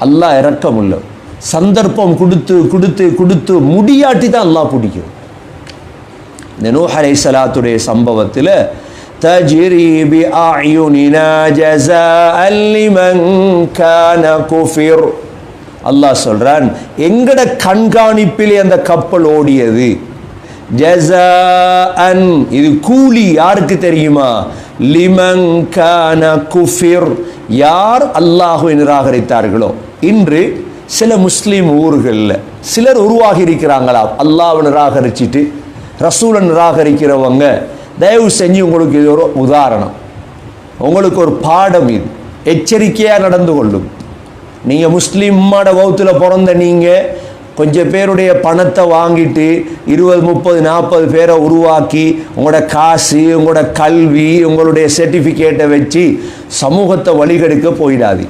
அல்லாஹ் இரக்கமுள்ள, சந்தர்ப்பம் கொடுத்து கொடுத்து கொடுத்து முடியாட்டி தான் அல்லாஹ் பிடிக்கும். இந்த நூஹ் அலைஹிஸ்ஸலாத்துடைய சம்பவத்தில் தஜ்ரி பிஅயுனினா ஜஸாஅன் லிமன் கான குஃபிர், அல்லாஹ் சொல்றான் எங்கட கண்காணிப்பிலே அந்த கப்பல் ஓடியது. ஜஸாஅன், இது கூலி யாருக்கு தெரியுமா? லிமன் கான குஃபிர், யார் அல்லாஹ்வை நிராகரித்தார்களோ. இன்று சில முஸ்லீம் ஊர்களில் சிலர் உருவாகி இருக்கிறாங்களா, அல்லாஹ்வை நிராகரிச்சுட்டு ரசூலை நிராகரிக்கிறவங்க. தயவு செஞ்சு உங்களுக்கு இது ஒரு உதாரணம், உங்களுக்கு ஒரு பாடம், இது எச்சரிக்கையாக நடந்து கொள்ளும். நீங்கள் முஸ்லீம் உம்மாட வௌத்தில் பிறந்த நீங்கள் கொஞ்சம் பேருடைய பணத்தை வாங்கிட்டு 20, 30, 40 பேரை உருவாக்கி உங்களோட காசு, உங்களோட கல்வி, உங்களுடைய சர்டிஃபிகேட்டை வச்சு சமூகத்தை வழிகெடுக்க போயிடாது.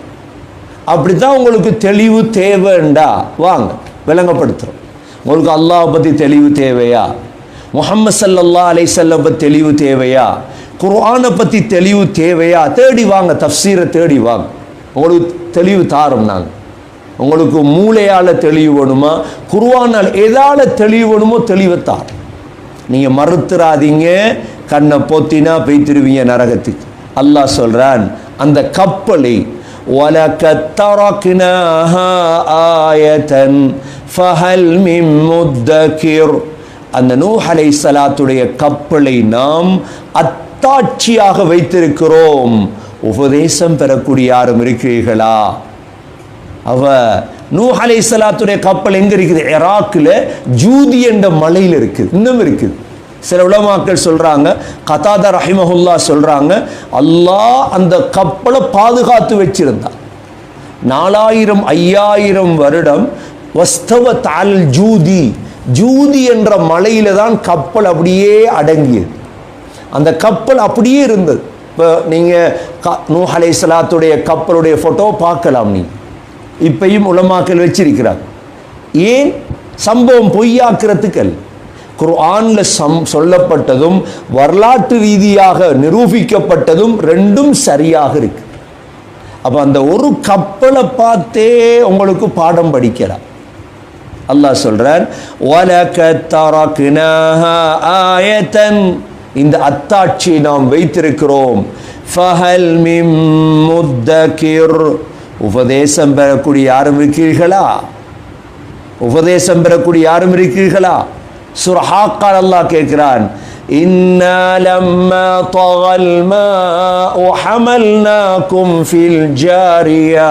அப்படித்தான் உங்களுக்கு தெளிவு தேவைண்டா வாங்க விளங்கப்படுத்துகிறோம். உங்களுக்கு அல்லாஹ் பற்றி தெளிவு தேவையா? முஹம்மது ஸல்லல்லாஹு அலைஹி வஸல்லம் பற்றி தெளிவு தேவையா? குர்ஆனை பற்றி தெளிவு தேவையா? தேடி வாங்க, தஃப்சீரை தேடி வாங்க, உங்களுக்கு தெளிவு தாரோம். நாங்கள் உங்களுக்கு மூளையால் தெளிவு வேணுமா, குர்ஆனால் எதால தெளிவு வேணுமோ தெளிவைத்தார். நீங்கள் மறுத்துறாதீங்க, கண்ணை பொத்தினா பெய்திருவீங்க நரகத்துக்கு. அல்லாஹ் சொல்றான் அந்த கப்பலை வலகத் தரக்னாஹா ஆயதன் ஃபஹல் மின் முத்தகிர், அந்த நூஹ் அலைஹிஸ்ஸலாத்துடைய கப்பலை நாம் அத்தாட்சியாக வைத்திருக்கிறோம், உபதேசம் பெறக்கூடிய யாரும் இருக்கிறீர்களா? அவ நூஹ் அலைஹிஸ்ஸலாத்துடைய கப்பல் எங்க இருக்குது? இராக்கில் ஜூதி என்ற மலையில் இருக்குது, இன்னும் இருக்குது. சில உலமாக்கள் சொல்றாங்க, கதாதா ரஹிமஹுல்லா சொல்றாங்க, அல்லாஹ் அந்த கப்பலை பாதுகாத்து வச்சிருந்தார் 4000 5000 வருடம். வஸ்தவத் அல் ஜூதி, ஜூதி என்ற மலையில தான் கப்பல் அப்படியே அடங்கியது. அந்த கப்பல் அப்படியே இருந்தது. இப்போ நீங்கள் நூஹ் அலைஹிஸ்ஸலாத்துடைய கப்பலுடைய ஃபோட்டோ பார்க்கலாம். நீ இப்பையும் உலமாக்கள் வச்சிருக்கிறார். ஏன்? சம்பவம் பொய்யாக்குறதுக்கு. குர்ஆன்ல சொல்லப்பட்டதும் வரலாற்று ரீதியாக நிரூபிக்கப்பட்டதும் ரெண்டும் சரியாக இருக்கு. அப்போ அந்த ஒரு கப்பலை பார்த்தே உங்களுக்கு பாடம் படிக்கலாம். அல்லாஹ் சொல்றான் வலகத் தரக்னாஹா ஆயதன், இந்த அத்தாட்சியை நாம் வைத்திருக்கிறோம். ஃபஹல் மின் முத்தகிர், உபதேசம் பெறக்கூடிய யாரும் இருக்கிறீர்களா? உபதேசம் பெறக்கூடிய யாரும் இருக்கிறீர்களா? சூரா ஹாக்கால் அல்லாஹ் கேட்கிறான், இன்னா லம்மா தகல் மாஉ ஹமல்னாக்கும் ஃபில் ஜாரியா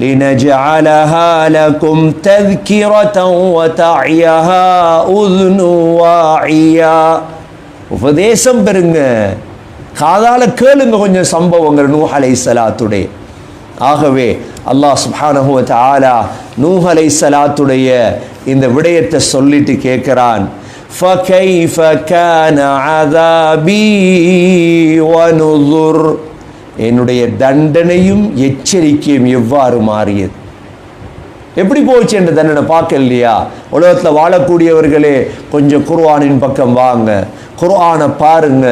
لنجعلها لكم تذكرة وتعيها أذن واعية. உபதேசம் பெறுங்க, காதால கேளுங்க கொஞ்சம் சம்பவங்கள் நூஹ் அலைஹிஸ்ஸலாத்துடைய. ஆகவே அல்லாஹ் சுப்ஹானஹு வ தஆலா நூஹ் அலைஹிஸ்ஸலாத்துடைய இந்த விடயத்தை சொல்லிட்டு கேட்கிறான், فَكَيْفَ كَانَ عَذَابِي وَنُذُرْ, என்னுடைய தண்டனையும் எச்சரிக்கையும் எவ்வாறு மாறியது. எப்படி போச்சு என்ற தண்டனை பார்க்க இல்லையா? உலகத்தில் வாழக்கூடியவர்களே கொஞ்சம் குர்ஆனின் பக்கம் வாங்க, குர்ஆனை பாருங்க.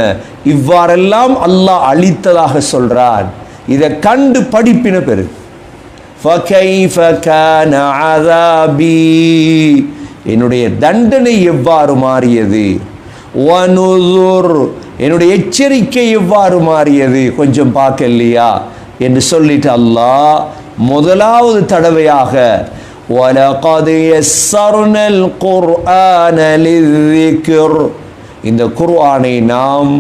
இவ்வாறெல்லாம் அல்லாஹ் அளித்ததாக சொல்றான். இதை கண்டு படிப்பின பெரு. فَكَيْفَ كَانَ عَذَابِي, என்னுடைய தண்டனை எவ்வாறு மாறியது. وَنُذُرْ, என்னுடைய எச்சரிக்கை எவ்வாறு மாறியது கொஞ்சம் பார்க்க இல்லையா என்று சொல்லிட்டு அல்லாஹ் முதலாவது தடவையாக وَلَقَدْ يَسَّرْنَا الْقُرْآنَ لِلذِّكْرِ, இந்த குர்ஆனை நாம்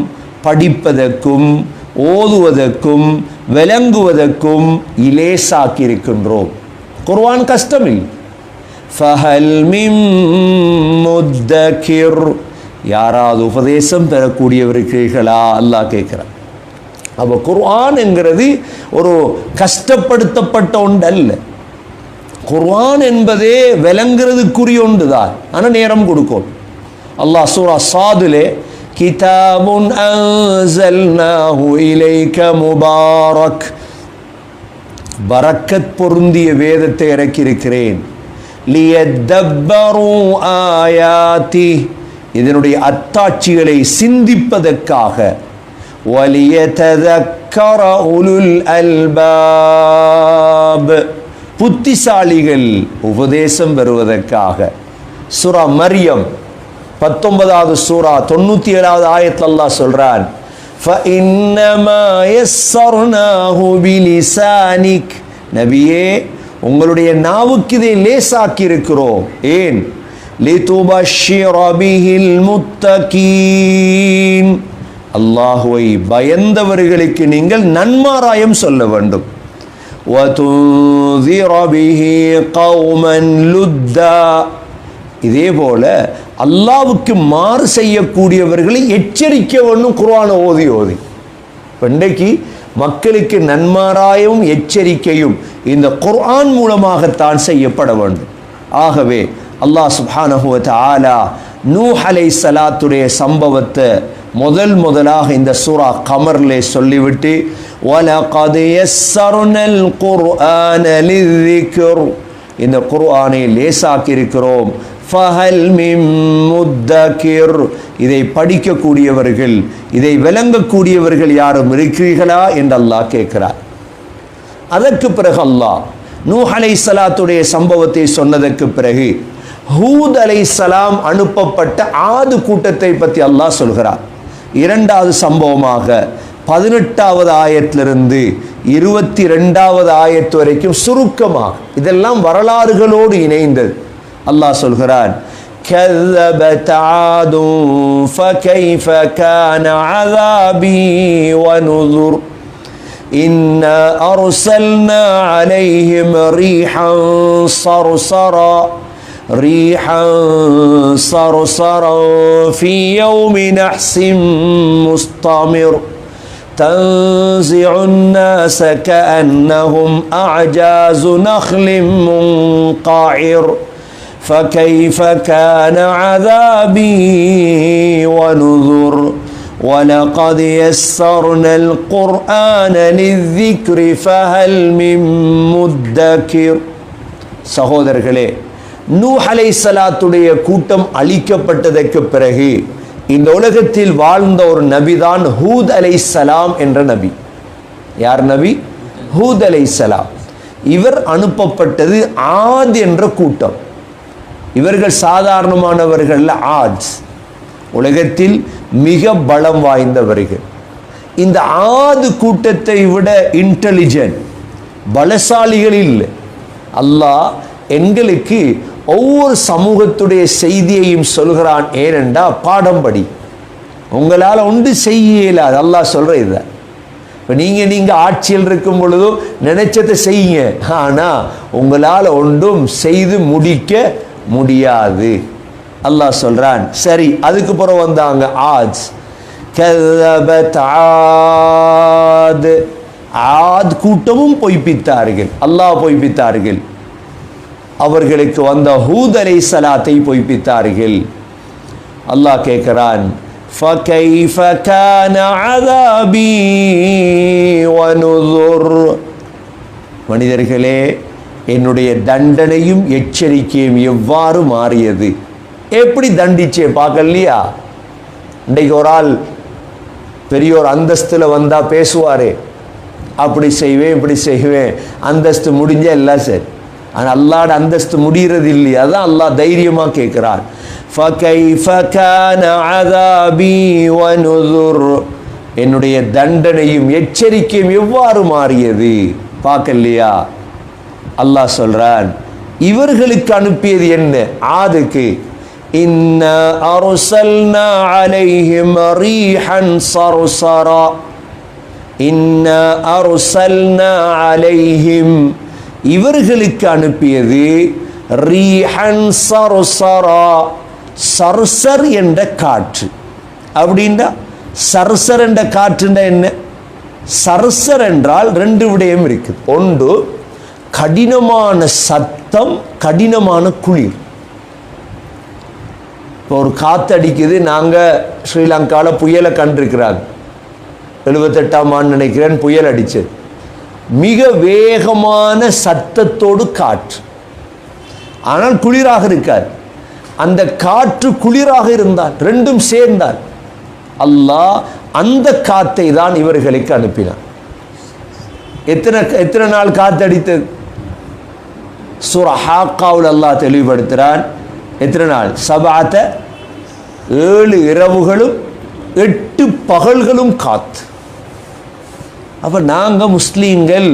படிப்பதற்கும் ஓதுவதற்கும் விளங்குவதற்கும் இலேசாக்கி இருக்கின்றோம். குர்ஆன் கஷ்டம் இல்லை. ஃபஹல் மின் முத்தகிர், யாராவது உபதேசம் பெறக்கூடியவர்களா அல்லாஹ் கேட்கிறார். அப்போ குர்ஆன் என்கிறது ஒரு கஷ்டப்படுத்தப்பட்ட ஒன்று அல்ல. குர்ஆன் என்பதே விளங்குறதுக்குரிய ஒன்று தான், ஆனால் நேரம் கொடுக்கும். அல்லாஹ் சூரா சாதுலே கிதாபுன் அன்ஸல்னாஹு இலைக முபாரக், பரக்கத் பொருந்திய வேதத்தை இறக்கியிருக்கிறேன். லியத்தப்பரு ஆயாதி, இதனுடைய அத்தாட்சிகளை சிந்திப்பதற்காக. வலியதக்கர உலுல் அல்பாப், புத்திசாலிகள் உபதேசம் பெறுவதற்காக. சூரா மரியம் 19வது சூரா 97வது ஆயத்தில் அல்லாஹ் சொல்றான், فَإِنَّمَا يَسَّرْنَاهُ بِلِسَانِكَ, நபியே உங்களுடைய நாவுக்கு இதை லேசாக்கி இருக்கிறோம். ஏன்? لِتُبَشِّرَ بِهِ الْمُتَّقِينَ, அல்லாஹ்வை பயந்தவர்களுக்கு நீங்கள் நன்மாராயம் சொல்ல வேண்டும். وَتُنذِرَ بِهِ قَوْمًا لُدًّا, இதே போல அல்லாஹ்வுக்கு மாறு செய்யக்கூடியவர்களை எச்சரிக்க வேண்டும். குர்ஆனை ஓதி ஓதி இன்றைக்கு மக்களுக்கு நன்மாராயமும் எச்சரிக்கையும் இந்த குர்ஆன் மூலமாகத்தான் செய்யப்பட வேண்டும். ஆகவே அல்லாஹ் சுப்ஹானஹு வ தஆலா நூஹ் அலைஹிஸ்ஸலாத்துடைய சம்பவத்தை முதலாக இந்த சூரா கமர்லே சொல்லிவிட்டு, وَلَقَدْ يَسَّرْنَا الْقُرْآنَ لِلذِّكْرِ, இந்த குர்ஆனை லேசாக்கி இருக்கிறோம். ஃபஹல் மின் முத்தகிர், இதை படிக்கக்கூடியவர்கள், இதை விளங்கக்கூடியவர்கள் யாரும் இருக்கிறீர்களா என்று அல்லாஹ் கேட்கிறார். அதற்கு பிறகு அல்லாஹ் நூஹ் அலைஹிஸ்ஸலாத்துடைய சம்பவத்தை சொன்னதற்கு பிறகு ஹூத் அலைஹிஸ்ஸலாம் அனுப்பப்பட்ட ஆது கூட்டத்தை பற்றி அல்லாஹ் சொல்கிறார். இரண்டாவது சம்பவமாக 18வது ஆயத்திலிருந்து 22வது ஆயத்து வரைக்கும் சுருக்கமாக, இதெல்லாம் வரலாறுகளோடு இணைந்தது. அல்லாஹ் சொல்கிறான், كذبت عاد فكيف كان عذابي ونذر إنا أرسلنا عليهم ريحا صرصرا في يوم نحس مستمر تنزع الناس كأنهم أعجاز نخل منقعر فكيف كان عذابي ونذر وَلَقَدْ يَسَّرْنَا الْقُرْآنَ لِلذِّكْرِ فَهَلْ مِن مُّدَّكِرٍ. சகோதரர்களே, நூஹ் அலைஹிஸ்ஸலாத்துடைய கூட்டம் அழிக்கப்பட்டதற்கு பிறகு இந்த உலகத்தில் வாழ்ந்த ஒரு நபிதான் ஹூத் அலைஹிஸ்ஸலாம் என்ற நபி. யார் நபி? ஹூத் அலைஹிஸ்ஸலாம். இவர் அனுப்பப்பட்டது ஆத் என்ற கூட்டம். இவர்கள் சாதாரணமானவர்கள் ஆத்ஸ், உலகத்தில் மிக பலம் வாய்ந்தவர்கள். இந்த ஆது கூட்டத்தை விட இன்டெலிஜென்ட் பலசாலிகள் இல்லை. அல்லாஹ் எங்களுக்கு ஒவ்வொரு சமூகத்துடைய செய்தியையும் சொல்கிறான். ஏனென்றா பாடம் படி, உங்களால் ஒன்று செய்ய இயலாது. அல்லாஹ் சொல்ற இதுதான். இப்போ நீங்க ஆட்சியில் இருக்கும் பொழுதும் நினைச்சதை செய்யுங்க, ஆனால் உங்களால் ஒன்றும் செய்து முடிக்க முடியாது. அல்லாஹ் சொல்றான். சரி, அதுக்கு பிறகு வந்தாங்க ஆத். கذبت عاد, ஆத் கூட்டமும் பொய்ப்பித்தார்கள், அல்லாஹ் பொய்ப்பித்தார்கள். அவர்களுக்கு வந்த ஹூத் அலைஹிஸ்ஸலாத்தை பொய்ப்பித்தார்கள். அல்லாஹ் கேட்கிறான், فكيف كان عذابي ونذر, மனிதர்களே என்னுடைய தண்டனையும் எச்சரிக்கையும் எவ்வாறு மாறியது, எப்படி தண்டிச்சே பார்க்கலையா? இன்றைக்கு ஒரு ஆள் பெரிய ஒரு அந்தஸ்தில் வந்தால் பேசுவார், அப்படி செய்வேன் இப்படி செய்வேன், அந்தஸ்து முடிஞ்ச எல்லாம் சரி. ஆனால் அல்லாஹ்ட அந்தஸ்து முடிகிறது இல்லையா? அதான் அல்லாஹ் தைரியமாக கேட்குறான். فَكَيْفَ كَانَ عَذَابِي وَنُذُرْ, என்னுடைய தண்டனையும் எச்சரிக்கையும் எவ்வாறு மாறியது பார்க்கலையா? அல்லாஹ் சொல்றான், இவர்களுக்கு அனுப்பியது என்ன? ஆதுக்கு இன்னா அர்சல்னா அலைஹிம் ரீஹன் சர்சரா, இன்னா அர்சல்னா அலைஹிம், இவர்களுக்கு அனுப்பியது ரீஹன் சர்சரா, சர்சர் என்ற காற்று. அப்படின்னா சர்சர் என்ற காற்றுன்னா என்ன? சர்சர் என்றால் ரெண்டு விடயம் இருக்குது. ஒன்று கடினமான சத்தம், கடினமான குளிர். இப்போ ஒரு காற்று அடிக்குது. நாங்கள் ஸ்ரீலங்காவில் புயலை கண்டிருக்கிறாங்க. 78ஆம் ஆண்டு நினைக்கிறேன் புயல் அடிச்சது. மிக வேகமான சத்தத்தோடு காற்று, ஆனால் குளிராக இருக்காது. அந்த காற்று குளிராக இருந்தால், ரெண்டும் சேர்ந்தால், அல்லாஹ் அந்த காத்தை தான் இவர்களுக்கு அனுப்பினார். எத்தனை நாள் காத்தடித்தது? சூரா ஹாக்காவில் அல்லாஹ் தெளிவுபடுத்துகிறான். எத்தனை நாள்? சபாத்த 7 இரவுகளும் 8 பகல்களும் காத்து. அப்ப நாங்க முஸ்லீம்கள்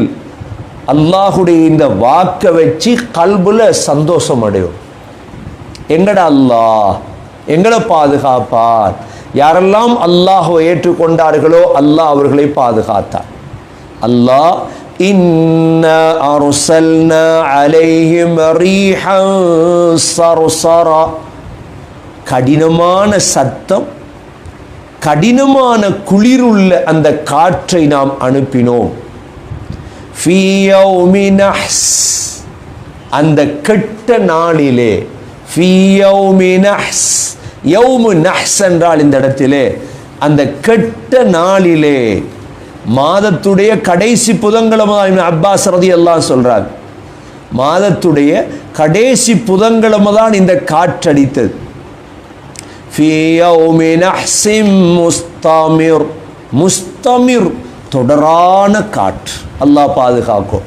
அல்லாஹுடைய இந்த வாக்கை வச்சு கல்புல சந்தோஷம் அடையும். எங்கட அல்லாஹ் எங்களை பாதுகாப்பார். யாரெல்லாம் அல்லாஹ்வை ஏற்றுக்கொண்டார்களோ அல்லாஹ் அவர்களை பாதுகாத்தார். அல்லாஹ் இன்னா அர்சல்னா அலைஹிம் ரீஹன் சர்சரா, கடினமான சத்தம், கடினமான குளிருள்ள அந்த காற்றை நாம் அனுப்பினோம். ஃபீ யௌமி நஹ்ஸ், அந்த கெட்ட நாளிலே. ஃபீ யௌமி நஹ்ஸ், யௌமு நஹ்ஸ் என்றால் இந்த இடத்திலே அந்த கெட்ட நாளிலே, மாதத்துடைய கடைசி புதன்கிழமை. அப்பாஸ் ரலியல்லாஹு சொல்றார், மாதத்துடைய கடைசி புதன்கிழமை தான் இந்த காற்றடித்தது. ஃபீ யௌமி நஹ்ஸின் முஸ்தமிர், முஸ்தமிர் தொடரான காற்று. அல்லாஹ் பாதுகாக்கும்.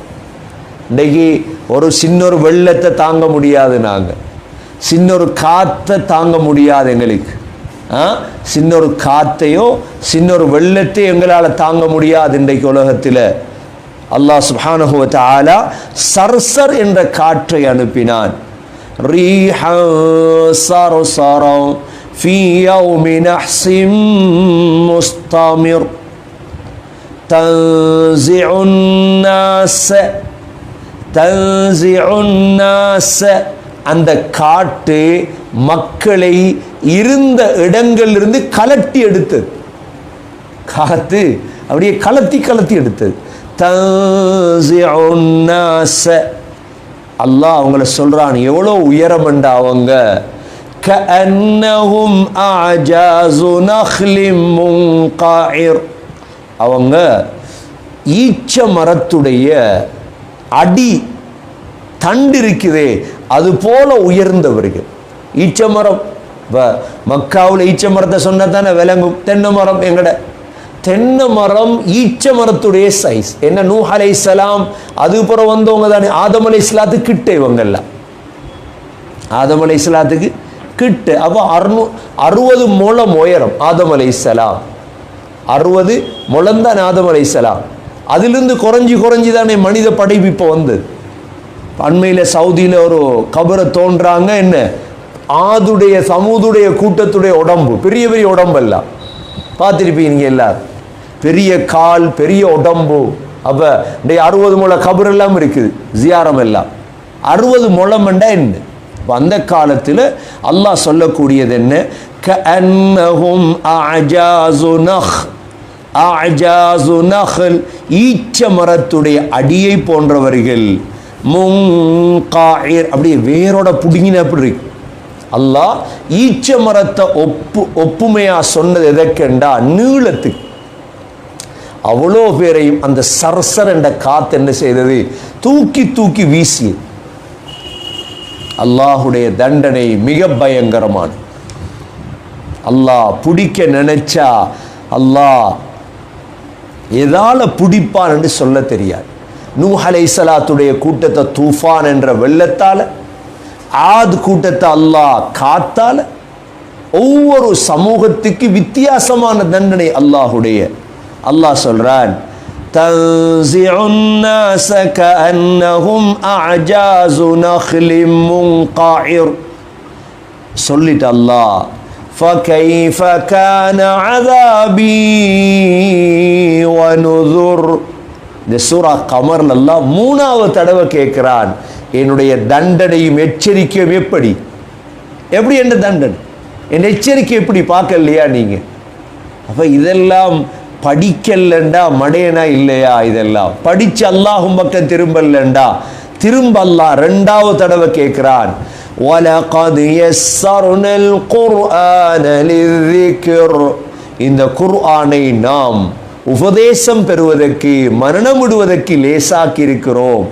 இன்றைக்கு ஒரு சின்னொரு வெள்ளத்தை தாங்க முடியாது, நாங்கள் சின்னொரு காற்றை தாங்க முடியாது எங்களுக்கு. சின்னொரு காற்றையோ சின்னொரு வெள்ளத்தையோ எங்களால் தாங்க முடியாது. இன்றைக்கு உலகத்தில் அல்லாஹ் சுப்ஹானஹு வ தஆலா சர்சர் என்ற காற்றை அனுப்பினான். ரீஹன் சர்சரா ஃபீ யௌமி நஹ்ஸின் முஸ்தமிர் தன்ஸிஉன் நாஸ, தன்ஸிஉன் நாஸ, அந்த காற்று மக்களை இருந்த இடங்களிலிருந்து கலட்டி எடுத்தது. காத்து அப்படியே கலத்தி கலத்தி எடுத்தது. தன்ஸிஉன் நாஸ, அல்லாஹ் அவங்கள சொல்றான் எவ்வளோ உயரமண்டா அவங்க. கஅன்னஹும் அஜாஸு நக்லின் முன்கஇர், அவங்க ஈச்ச மரத்துடைய அடி தண்டு இருக்குதே அது போல உயர்ந்தவர்கள். ஈச்ச மரம், மக்காவில் ஈச்ச மரத்தை சொன்னா தானே விளங்கும். தென்னை மரம், எங்கட தென்னை மரம் ஈச்ச மரத்துடைய சைஸ் என்ன. நூஹ் அலைஹிஸ்ஸலாம் அதுபுறம் வந்தவங்க தானே. ஆதம் அலைஹிஸ்ஸலாத்துக்கு கிட்ட இவங்கெல்லாம், ஆதம் அலைஹிஸ்ஸலாத்துக்கு கிட்ட. அப்போ 60 முழம் உயரம் ஆதம் அலைஹிஸ்ஸலாம். 60 முழம் தான் ஆதம் அலைஹிஸ்ஸலாம். அதிலிருந்து குறைஞ்சி தானே மனித படைப்பு இப்போ வந்தது. அண்மையில் சவுதியில் ஒரு கபரை தோன்றாங்க. என்ன, ஆதுடைய சமூதுடைய கூட்டத்துடைய உடம்பு, பெரிய பெரிய உடம்பெல்லாம் பார்த்துருப்பீங்க எல்லாரும். பெரிய கால், பெரிய உடம்பு. அப்போ இந்த 60 முழ கபர் எல்லாம் இருக்குது, ஜியாரம் எல்லாம். 60 முழம்ண்டா என்ன? அந்த காலத்தில் அல்லாஹ் சொல்லக்கூடியது என்ன? கஅன்னஹும் அஜாஸு நஹ், அஜாஸு நஹல், ஈச்ச மரத்துடைய அடியை போன்றவர்கள். முன்காயிர், அப்படியே வேரோட புடுங்கின அப்படி இருக்கு. அல்லாஹ் ஈச்ச மரத்தை ஒப்புமையா சொன்னது எதற்கெண்டா நீளத்துக்கு. அவ்வளோ பேரையும் அந்த சர்சர் என்ற காத்து என்ன செய்தது? தூக்கி தூக்கி வீசி. அல்லாஹுடைய தண்டனை மிக பயங்கரமான. அல்லாஹ் பிடிக்க நினைச்சா அல்லாஹ் எதால பிடிப்பான் என்று சொல்ல தெரியாது. நூஹ் அலைஹிஸ்ஸலாத்துடைய கூட்டத்தை தூஃபான் என்ற வெள்ளத்தால, ஆத் கூட்டத்தை அல்லாஹ் காத்தால, ஒவ்வொரு சமூகத்துக்கு வித்தியாசமான தண்டனை அல்லாஹுடைய. அல்லாஹ் சொல்றான், தன்ஸிஉன் நாஸ கஅன்னஹும் அஜாஸு நக்லின் முன்கஇர். சொல்லிட்டு அல்லாஹ் ஃபகைஃப கான அஸாபி வனுதுர். இந்த சூரா கமர்ல அல்லாஹ் 3வது தடவை கேட்கிறான், என்னுடைய தண்டனையும் எச்சரிக்கையும் எப்படி எப்படி என்ன தண்டனை, என் எச்சரிக்கை எப்படி பார்க்கலையா நீங்க? அப்ப இதெல்லாம் படிக்கலண்டா மடையனா இல்லையா? இதெல்லாம் படிச்சு அல்லாஹும் பக்கம் திரும்பலண்டா திரும்ப அல்லாஹ் 2வது தடவை கேட்கிறான், வலகத் யஸ்ஸர்னல் குர்ஆன லிذிக்ர். இந்த குர்ஆனை நாம் உபதேசம் பெறுவதற்கு, மரணமிடுவதற்கு லேசாக்கி இருக்கிறோம்.